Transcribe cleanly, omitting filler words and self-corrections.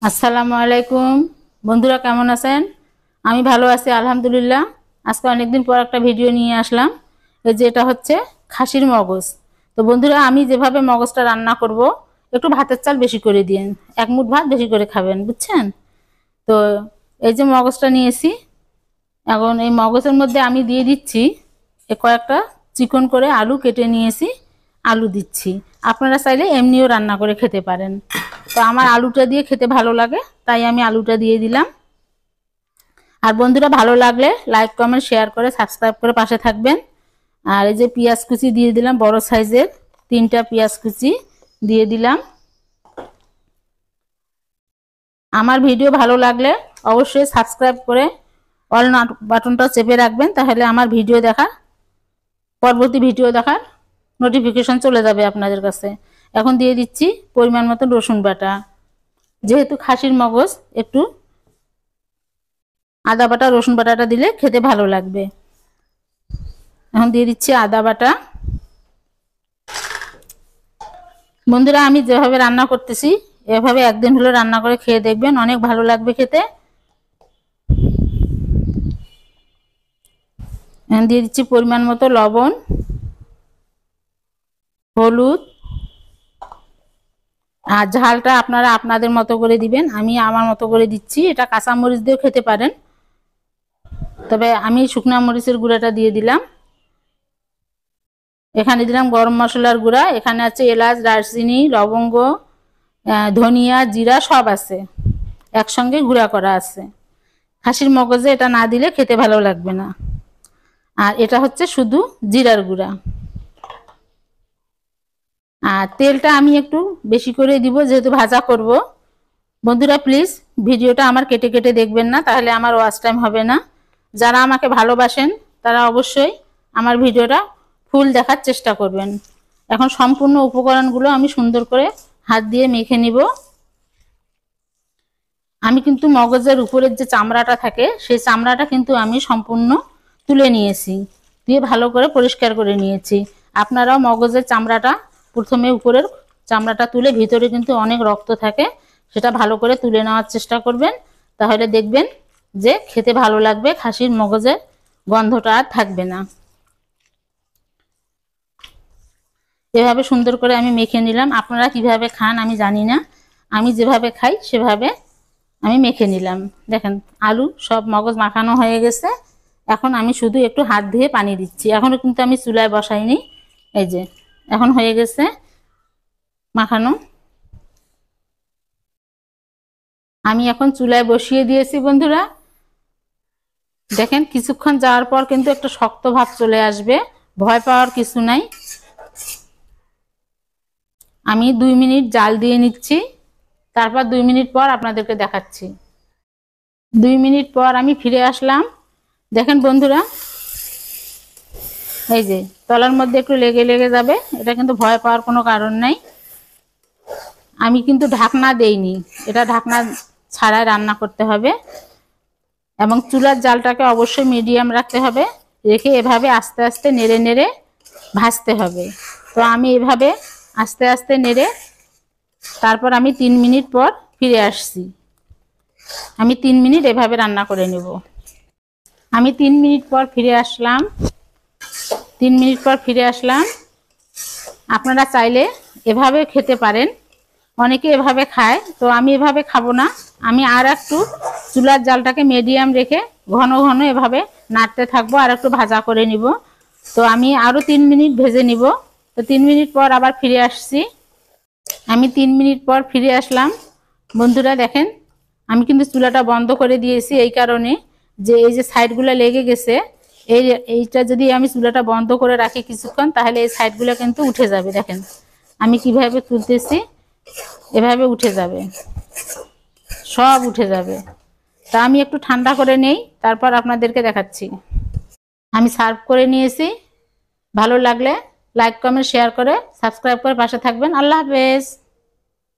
আসসালামু আলাইকুম বন্ধুরা, কেমন আছেন? আমি ভালো আছি আলহামদুলিল্লাহ। আজকে অনেকদিন পর একটা ভিডিও নিয়ে আসলাম। এই যে এটা হচ্ছে খাসির মগজ। তো বন্ধুরা, আমি যেভাবে মগজটা রান্না করব, একটু ভাতের চাল বেশি করে দিন, এক মুঠ ভাত বেশি করে খাবেন, বুঝছেন? তো এই যে মগজটা নিয়েছি, এখন এই মগজের মধ্যে আমি দিয়ে দিচ্ছি কয়েকটা চিকন করে আলু কেটে নিয়েছি, আলু দিচ্ছি। আপনারা চাইলে এমনিও রান্না করে খেতে পারেন। তো আমার আলুটা দিয়ে খেতে ভালো লাগে, তাই আমি আলুটা দিয়ে দিলাম। আর বন্ধুরা, ভালো লাগলে লাইক কমেন্ট শেয়ার করে সাবস্ক্রাইব করে পাশে থাকবেন। আর এই যে পেঁয়াজ কুচি দিয়ে দিলাম, বড় সাইজের 3টা পেঁয়াজ কুচি দিয়ে দিলাম। আমার ভিডিও ভালো লাগলে অবশ্যই সাবস্ক্রাইব করে অল বাটনটা চেপে রাখবেন, তাহলে আমার পরবর্তী ভিডিও দেখার নোটিফিকেশন চলে যাবে আপনাদের কাছে। এখন দিয়ে দিচ্ছি পরিমাণ মতো রসুন বাটা। যেহেতু খাসির মগজ, একটু আদা বাটা রসুন বাটাটা দিলে খেতে ভালো লাগবে। এখন দিয়ে দিচ্ছি আদা বাটা। বন্ধুরা, আমি যেভাবে রান্না করতেছি এভাবে একদিন হলো রান্না করে খেয়ে দেখবেন, অনেক ভালো লাগবে খেতে। এখন দিয়ে দিচ্ছি পরিমাণ মতো লবণ, হলুদ। আর ঝালটা আপনারা আপনাদের মতো করে দিবেন, আমি আমার মতো করে দিচ্ছি। এটা কাঁচা মরিচ দিয়েও খেতে পারেন, তবে আমি শুকনা মরিচের গুঁড়াটা দিয়ে দিলাম। এখানে দিলাম গরম মশলার গুঁড়া, এখানে আছে এলাচ, দারচিনি, লবঙ্গ, ধনিয়া, জিরা সব আছে, একসঙ্গে গুঁড়া করা আছে। খাসির মগজে এটা না দিলে খেতে ভালো লাগবে না। আর এটা হচ্ছে শুধু জিরার গুঁড়া। আর তেলটা আমি একটু বেশি করে দিব, যেহেতু ভাজা করব। বন্ধুরা, প্লিজ ভিডিওটা আমার কেটে কেটে দেখবেন না, তাহলে আমার ওয়াচ টাইম হবে না। যারা আমাকে ভালোবাসেন তারা অবশ্যই আমার ভিডিওটা ফুল দেখার চেষ্টা করবেন। এখন সম্পূর্ণ উপকরণগুলো আমি সুন্দর করে হাত দিয়ে মেখে নিব। আমি কিন্তু মগজের উপরের যে চামড়াটা থাকে, সেই চামড়াটা কিন্তু আমি সম্পূর্ণ তুলে নিয়েছি, দিয়ে ভালো করে পরিষ্কার করে নিয়েছি। আপনারাও মগজের চামড়াটা প্রথমে উপরের চামড়াটা তুলে, ভিতরে কিন্তু অনেক রক্ত থাকে, সেটা ভালো করে তুলে নেওয়ার চেষ্টা করবেন। তাহলে দেখবেন যে খেতে ভালো লাগবে, খাসির মগজের গন্ধটা আর থাকবে না। এভাবে সুন্দর করে আমি মেখে নিলাম। আপনারা কিভাবে খান আমি জানি না, আমি যেভাবে খাই সেভাবে আমি মেখে নিলাম। দেখেন আলু সব মগজ মাখানো হয়ে গেছে। এখন আমি শুধু একটু হাত ধুয়ে পানি দিচ্ছি, এখনো কিন্তু আমি চুলায় বসাইনি। এই যে এখন হয়ে গেছে মাখানো। আমি এখন চুলায় বসিয়ে দিয়েছি বন্ধুরা। দেখেন কিছুক্ষণ যাওয়ার পর কিন্তু একটা শক্ত ভাব চলে আসবে, ভয় পাওয়ার কিছু নাই। আমি 2 মিনিট জাল দিয়ে নিচ্ছি, তারপর 2 মিনিট পর আপনাদেরকে দেখাচ্ছি। 2 মিনিট পর আমি ফিরে আসলাম। দেখেন বন্ধুরা, এই যে তলার মধ্যে একটু লেগে লেগে যাবে, এটা কিন্তু ভয় পাওয়ার কোনো কারণ নাই। আমি কিন্তু ঢাকনা দেইনি, এটা ঢাকনা ছাড়াই রান্না করতে হবে, এবং চুলার জালটাকে অবশ্যই মিডিয়াম রাখতে হবে, রেখে এভাবে আস্তে আস্তে নেড়ে নেড়ে ভাজতে হবে। তো আমি এভাবে আস্তে আস্তে নেড়ে তারপর আমি 3 মিনিট পর ফিরে আসছি। আমি 3 মিনিট এভাবে রান্না করে নেব। আমি 3 মিনিট পর ফিরে আসলাম। 3 মিনিট পর ফিরে আসলাম। আপনারা চাইলে এভাবে খেতে পারেন, অনেকে এভাবে খায়, তো আমি এভাবে খাবো না। আমি আর একটু চুলার জালটাকে মিডিয়াম রেখে ঘন ঘন এভাবে নাড়তে থাকবো, আর একটু ভাজা করে নিব। তো আমি আরও 3 মিনিট ভেজে নিব। তো 3 মিনিট পর আবার ফিরে আসছি। আমি 3 মিনিট পর ফিরে আসলাম। বন্ধুরা দেখেন, আমি কিন্তু চুলাটা বন্ধ করে দিয়েছি এই কারণে যে এই যে সাইডগুলো লেগে গেছে, এইটা যদি আমি চুলাটা বন্ধ করে রাখি কিছুক্ষণ, তাহলে এই সাইডগুলো কিন্তু উঠে যাবে। দেখেন আমি কিভাবে তুলতেছি, এভাবে উঠে যাবে, সব উঠে যাবে। তা আমি একটু ঠান্ডা করে নেই, তারপর আপনাদেরকে দেখাচ্ছি। আমি সার্ভ করে নিয়েছি। ভালো লাগলে লাইক কমেন্ট শেয়ার করে সাবস্ক্রাইব করে পাশে থাকবেন। আল্লাহ হাফেজ।